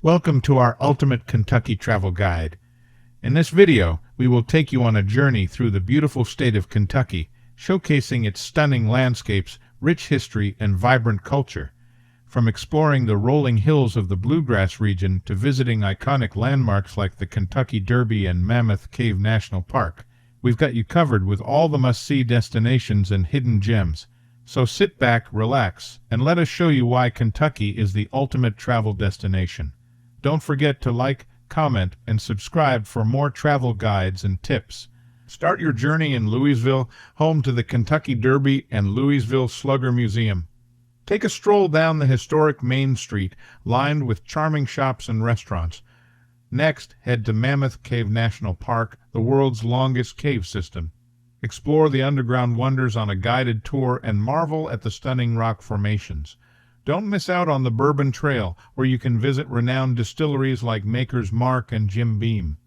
Welcome to our ultimate Kentucky travel guide. In this video, we will take you on a journey through the beautiful state of Kentucky, showcasing its stunning landscapes, rich history, and vibrant culture. From exploring the rolling hills of the Bluegrass region to visiting iconic landmarks like the Kentucky Derby and Mammoth Cave National Park, we've got you covered with all the must-see destinations and hidden gems. So sit back, relax, and let us show you why Kentucky is the ultimate travel destination. Don't forget to like, comment, and subscribe for more travel guides and tips. Start your journey in Louisville, home to the Kentucky Derby and Louisville Slugger Museum. Take a stroll down the historic Main Street, lined with charming shops and restaurants. Next, head to Mammoth Cave National Park, the world's longest cave system. Explore the underground wonders on a guided tour and marvel at the stunning rock formations. Don't miss out on the Bourbon Trail, where you can visit renowned distilleries like Maker's Mark and Jim Beam.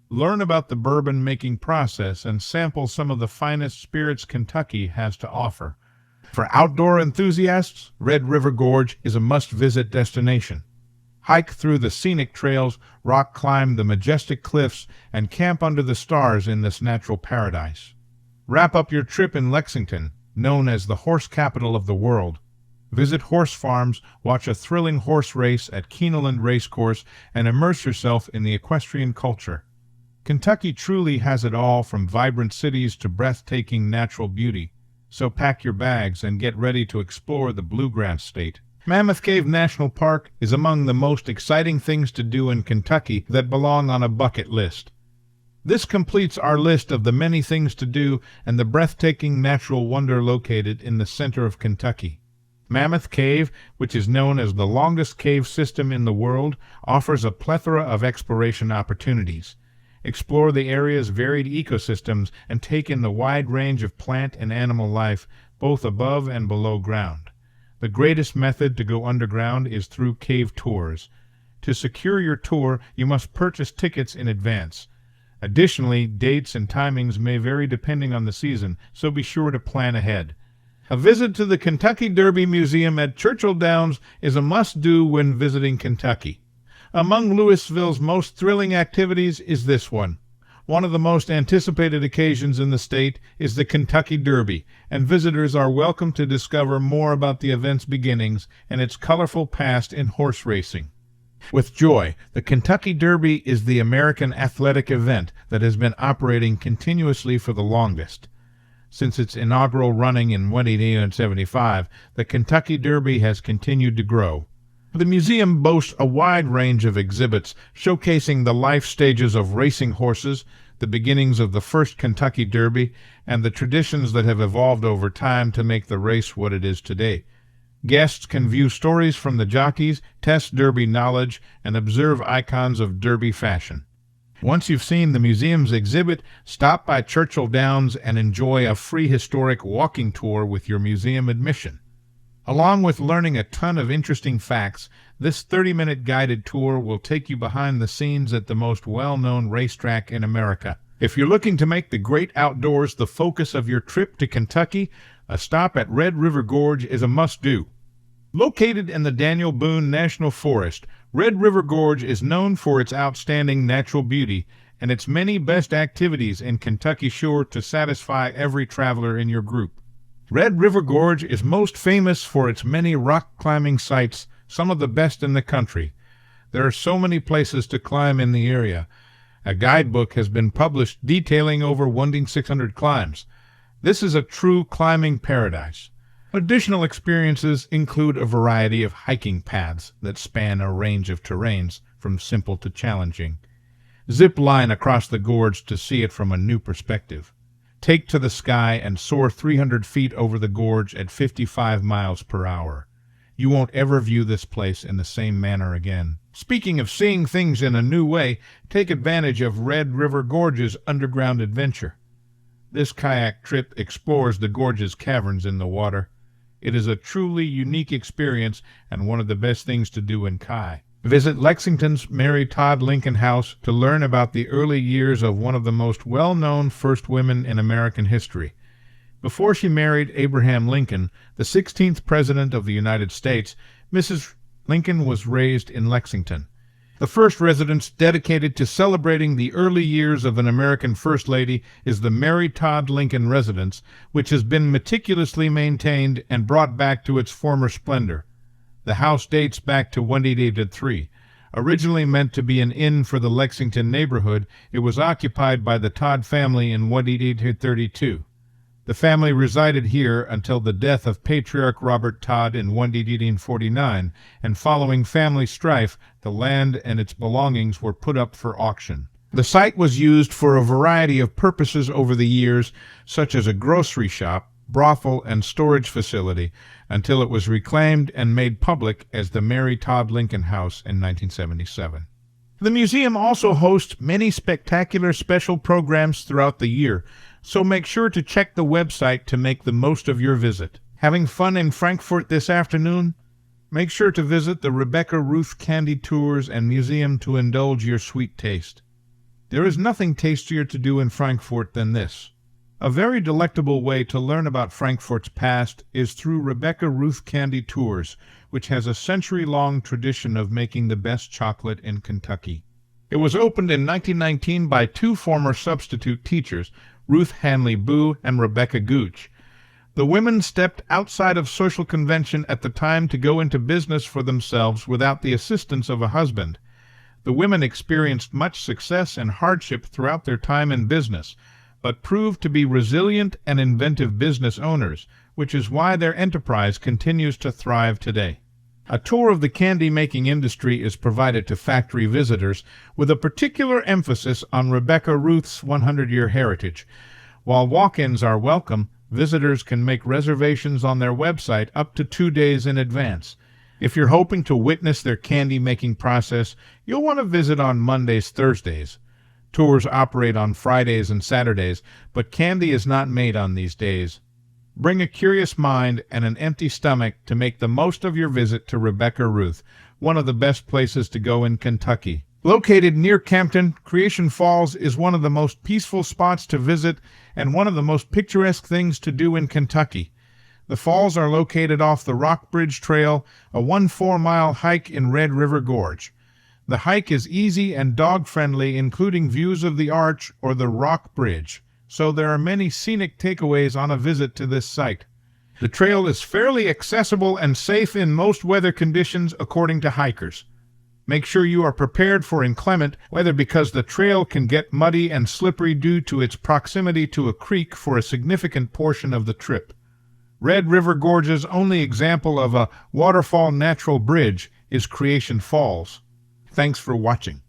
Learn about the bourbon-making process and sample some of the finest spirits Kentucky has to offer. For outdoor enthusiasts, Red River Gorge is a must-visit destination. Hike through the scenic trails, rock climb the majestic cliffs, and camp under the stars in this natural paradise. Wrap up your trip in Lexington, known as the horse capital of the world. Visit horse farms, watch a thrilling horse race at Keeneland Racecourse, and immerse yourself in the equestrian culture. Kentucky truly has it all, from vibrant cities to breathtaking natural beauty. So pack your bags and get ready to explore the Bluegrass State. Mammoth Cave National Park is among the most exciting things to do in Kentucky that belong on a bucket list. This completes our list of the many things to do and the breathtaking natural wonder located in the center of Kentucky. Mammoth Cave, which is known as the longest cave system in the world, offers a plethora of exploration opportunities. Explore the area's varied ecosystems and take in the wide range of plant and animal life, both above and below ground. The greatest method to go underground is through cave tours. To secure your tour, you must purchase tickets in advance. Additionally, dates and timings may vary depending on the season, so be sure to plan ahead. A visit to the Kentucky Derby Museum at Churchill Downs is a must-do when visiting Kentucky. Among Louisville's most thrilling activities is this one. One of the most anticipated occasions in the state is the Kentucky Derby, and visitors are welcome to discover more about the event's beginnings and its colorful past in horse racing. With joy, the Kentucky Derby is the American athletic event that has been operating continuously for the longest. Since its inaugural running in 1875, the Kentucky Derby has continued to grow. The museum boasts a wide range of exhibits showcasing the life stages of racing horses, the beginnings of the first Kentucky Derby, and the traditions that have evolved over time to make the race what it is today. Guests can view stories from the jockeys, test Derby knowledge, and observe icons of Derby fashion. Once you've seen the museum's exhibit, stop by Churchill Downs and enjoy a free historic walking tour with your museum admission. Along with learning a ton of interesting facts, this 30-minute guided tour will take you behind the scenes at the most well-known racetrack in America. If you're looking to make the great outdoors the focus of your trip to Kentucky, a stop at Red River Gorge is a must-do. Located in the Daniel Boone National Forest, Red River Gorge is known for its outstanding natural beauty and its many best activities in Kentucky sure to satisfy every traveler in your group. Red River Gorge is most famous for its many rock climbing sites, some of the best in the country. There are so many places to climb in the area. A guidebook has been published detailing over 1,600 climbs. This is a true climbing paradise. Additional experiences include a variety of hiking paths that span a range of terrains, from simple to challenging. Zip line across the gorge to see it from a new perspective. Take to the sky and soar 300 feet over the gorge at 55 miles per hour. You won't ever view this place in the same manner again. Speaking of seeing things in a new way, take advantage of Red River Gorge's underground adventure. This kayak trip explores the gorge's caverns in the water. It is a truly unique experience and one of the best things to do in Kai. Visit Lexington's Mary Todd Lincoln House to learn about the early years of one of the most well-known first women in American history. Before she married Abraham Lincoln, the 16th President of the United States, Mrs. Lincoln was raised in Lexington. The first residence dedicated to celebrating the early years of an American First Lady is the Mary Todd Lincoln Residence, which has been meticulously maintained and brought back to its former splendor. The house dates back to 1883. Originally meant to be an inn for the Lexington neighborhood, it was occupied by the Todd family in 1832. The family resided here until the death of Patriarch Robert Todd in 1849, and following family strife, the land and its belongings were put up for auction. The site was used for a variety of purposes over the years, such as a grocery shop, brothel, and storage facility, until it was reclaimed and made public as the Mary Todd Lincoln House in 1977. The museum also hosts many spectacular special programs throughout the year, so make sure to check the website to make the most of your visit. Having fun in Frankfort this afternoon? Make sure to visit the Rebecca Ruth Candy Tours and Museum to indulge your sweet taste. There is nothing tastier to do in Frankfort than this. A very delectable way to learn about Frankfort's past is through Rebecca Ruth Candy Tours, which has a century-long tradition of making the best chocolate in Kentucky. It was opened in 1919 by two former substitute teachers, Ruth Hanley Boo and Rebecca Gooch. The women stepped outside of social convention at the time to go into business for themselves without the assistance of a husband. The women experienced much success and hardship throughout their time in business, but proved to be resilient and inventive business owners, which is why their enterprise continues to thrive today. A tour of the candy-making industry is provided to factory visitors, with a particular emphasis on Rebecca Ruth's 100-year heritage. While walk-ins are welcome, visitors can make reservations on their website up to 2 days in advance. If you're hoping to witness their candy-making process, you'll want to visit on Mondays, Thursdays. Tours operate on Fridays and Saturdays, but candy is not made on these days. Bring a curious mind and an empty stomach to make the most of your visit to Rebecca Ruth, one of the best places to go in Kentucky. Located near Campton, Creation Falls is one of the most peaceful spots to visit and one of the most picturesque things to do in Kentucky. The falls are located off the Rock Bridge Trail, a 4-mile hike in Red River Gorge. The hike is easy and dog-friendly, including views of the Arch or the Rock Bridge, so there are many scenic takeaways on a visit to this site. The trail is fairly accessible and safe in most weather conditions, according to hikers. Make sure you are prepared for inclement weather because the trail can get muddy and slippery due to its proximity to a creek for a significant portion of the trip. Red River Gorge's only example of a waterfall natural bridge is Creation Falls. Thanks for watching.